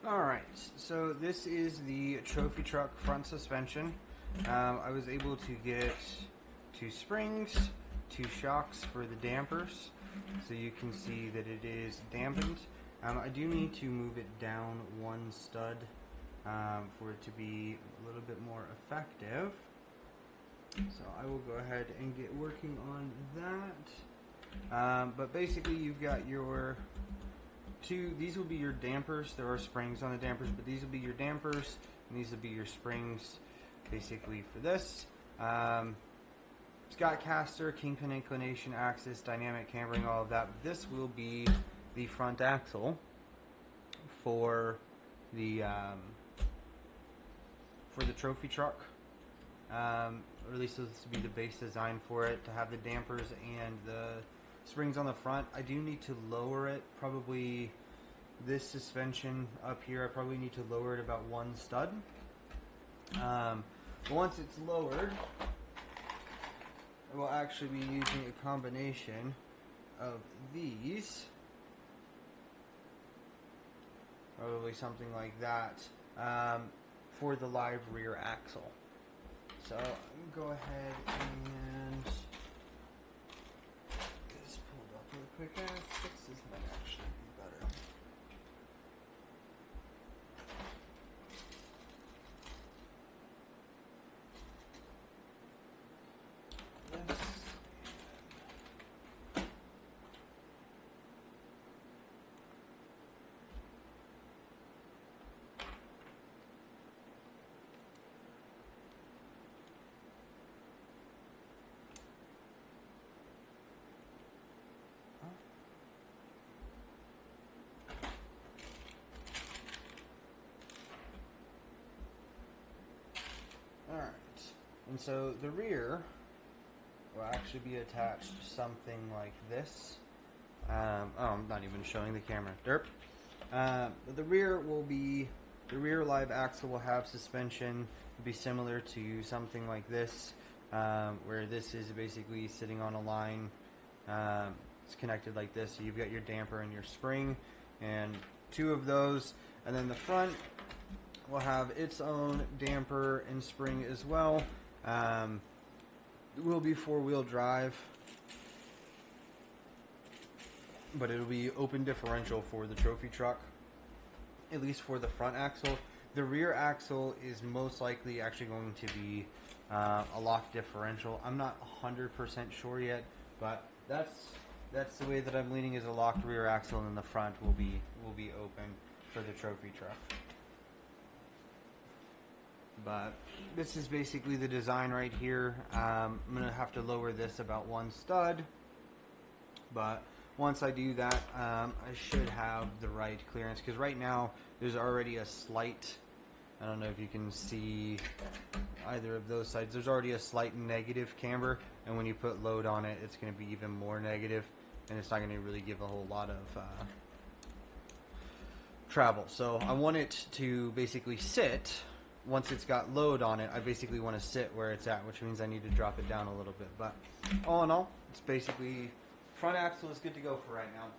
Alright, so this is the trophy truck front suspension. I was able to get 2 springs, 2 shocks for the dampers, so you can see that it is dampened. I do need to move it down 1 stud for it to be a little bit more effective. So I will go ahead and get working on that. But basically you've got your these will be your dampers. There are springs on the dampers, but these will be your dampers, and these will be your springs, basically, for this. Scott caster, kingpin inclination axis, dynamic cambering, all of that. But this will be the front axle for the trophy truck. Or at least this will be the base design for it, to have the dampers and the springs on the front. I do need to lower it, probably this suspension up here, I probably need to lower it about 1 stud. But once it's lowered, I will actually be using a combination of these, probably something like that, for the live rear axle. So I'm going to go ahead and get this pulled up real quick. 6s might actually be better. Alright, and so the rear will actually be attached to something like this. Oh, I'm not even showing the camera. Derp. But the rear will be, the rear live axle will have suspension, be similar to something like this, where this is basically sitting on a line. It's connected like this, so you've got your damper and your spring, and 2 of those, and then the front will have its own damper and spring as well. It will be 4-wheel drive, but it'll be open differential for the trophy truck, at least for the front axle. The rear axle is most likely actually going to be a lock differential. I'm not 100% sure yet, but that's the way that I'm leaning, is a locked rear axle, and the front will be open for the trophy truck. But this is basically the design right here. I'm going to have to lower this about 1 stud, but once I do that, I should have the right clearance, because right now there's already a slight, I don't know if you can see either of those sides, there's already a slight negative camber, and when you put load on it, it's going to be even more negative, and it's not going to really give a whole lot of travel. So I want it to basically sit. Once it's got load on it, I basically want to sit where it's at, which means I need to drop it down a little bit. But all in all, it's basically, front axle is good to go for right now.